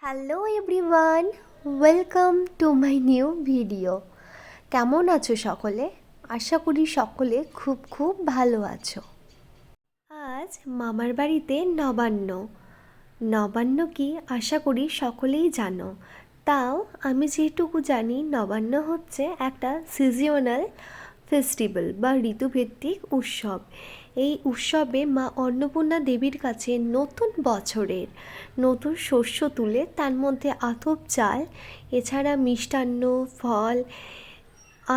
Hello everyone, welcome to my new video. কেমন আছো সকলে? আশা করি সকলে খুব খুব ভালো আছো। আজ মামার বাড়িতে নবান্ন। নবান্ন কি আশা করি সকলেই জানো। তাও আমি যেটুকু জানি, নবান্ন হচ্ছে একটা সিজনাল ফেস্টিভ্যাল বা ঋতুভিত্তিক উৎসব। এই উৎসবে মা অন্নপূর্ণা দেবীর কাছে নতুন বছরের নতুন শস্য তুলে তার মধ্যে আতপ চাল, এছাড়া মিষ্টান্ন, ফল,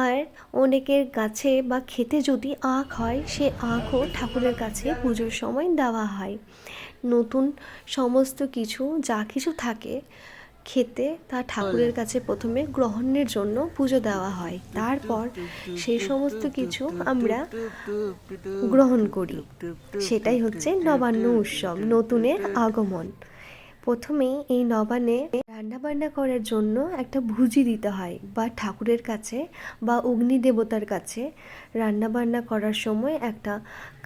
আর অনেকের গাছে বা খেতে যদি আখ হয়, সে আখও ঠাকুরের কাছে পুজোর সময় দেওয়া হয়। নতুন সমস্ত কিছু যা কিছু থাকে খেতে, তা ঠাকুরের কাছে প্রথমে গ্রহণের জন্য পুজো দেওয়া হয়। তারপর সেই সমস্ত কিছু আমরা গ্রহণ করি। সেটাই হচ্ছে নবান্ন উৎসব, নতুনের আগমন। প্রথমেই এই নবান্নে রান্নাবান্না করার জন্য একটা ভুজি দিতে হয়, বা ঠাকুরের কাছে বা অগ্নি দেবতার কাছে রান্নাবান্না করার সময় একটা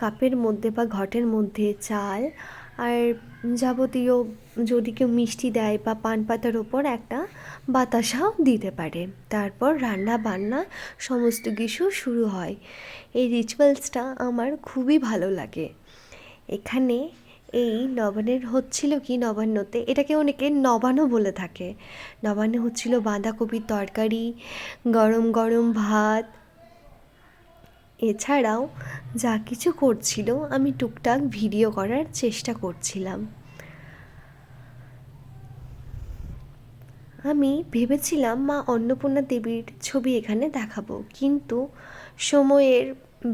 কাপের মধ্যে বা ঘটের মধ্যে চাল আর যাবতীয়, যদি কেউ মিষ্টি দেয় বা পান পাতার ওপর একটা বাতাসাও দিতে পারে। তারপর রান্না বান্না সমস্ত কিছু শুরু হয়। এই রিচুয়ালসটা আমার খুবই ভালো লাগে। এখানে এই নবান্নের হচ্ছিল কি, নবান্নতে এটাকে অনেকে নবান্ন বলে থাকে। নবান্নে হচ্ছিল বাঁধাকপির তরকারি, গরম গরম ভাত, এছাড়াও যা কিছু করছিল আমি টুকটাক ভিডিও করার চেষ্টা করছিলাম। আমি ভেবেছিলাম মা অন্নপূর্ণা দেবীর ছবি এখানে দেখাবো, কিন্তু সময়ের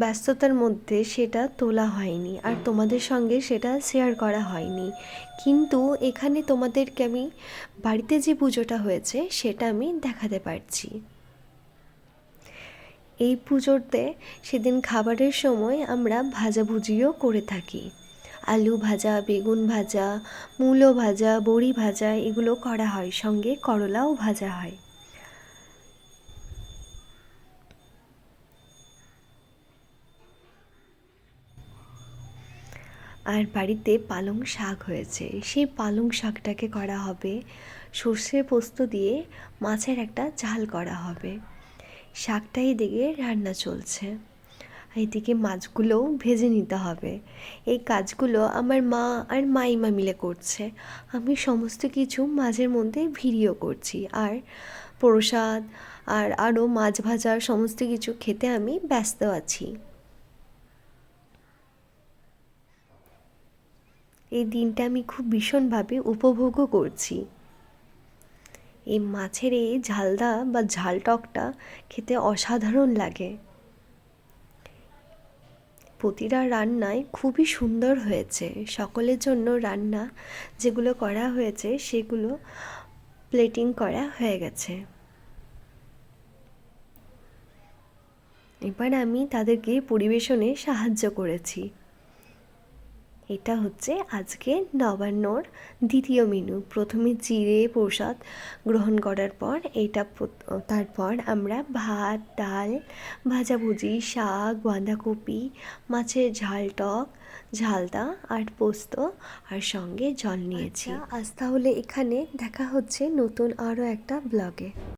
ব্যস্ততার মধ্যে সেটা তোলা হয়নি আর তোমাদের সঙ্গে সেটা শেয়ার করা হয়নি। কিন্তু এখানে তোমাদেরকে আমি বাড়িতে যে পুজোটা হয়েছে সেটা আমি দেখাতে পারছি। এই পুজোতে সেদিন খাবারের সময় আমরা ভাজাভুজিও করে থাকি। আলু ভাজা, বেগুন ভাজা, মূলো ভাজা, বড়ি ভাজা এগুলো করা হয়, সঙ্গে করলাও ভাজা হয়। আর বাড়িতে পালং শাক হয়েছে, সেই পালং শাকটাকে করা হবে সর্ষে পোস্ত দিয়ে, মাছের একটা ঝাল করা হবে। শাকটা এদিকে রান্না চলছে, এইদিকে মাছগুলোও ভেজে নিতে হবে। এই কাজগুলো আমার মা আর মাইমা মিলে করছে। আমি সমস্ত কিছু মাঝের মধ্যে ভিডিও করছি, আর প্রসাদ আর আরও মাছ ভাজা সমস্ত কিছু খেতে আমি ব্যস্ত আছি। এই দিনটা আমি খুব ভীষণভাবে উপভোগও করছি। এই মাছের এই ঝালদা বা ঝাল টকটা খেতে অসাধারণ লাগে। প্রতিটা রান্নায় খুবই সুন্দর হয়েছে। সকলের জন্য রান্না যেগুলো করা হয়েছে সেগুলো প্লেটিং করা হয়ে গেছে। এবার আমি তাদেরকে পরিবেশনে সাহায্য করেছি। এটা হচ্ছে আজকে নবান্নর দ্বিতীয় মেনু। প্রথমে চিড়ে প্রসাদ গ্রহণ করার পর তারপর আমরা ভাত, ডাল, ভাজাভুজি, শাক, বাঁধাকপি, মাছের ঝাল টক, ঝালদা আর পোস্ত, আর সঙ্গে জল নিয়েছি। আজ তাহলে এখানে দেখা হচ্ছে নতুন আরও একটা ব্লগে।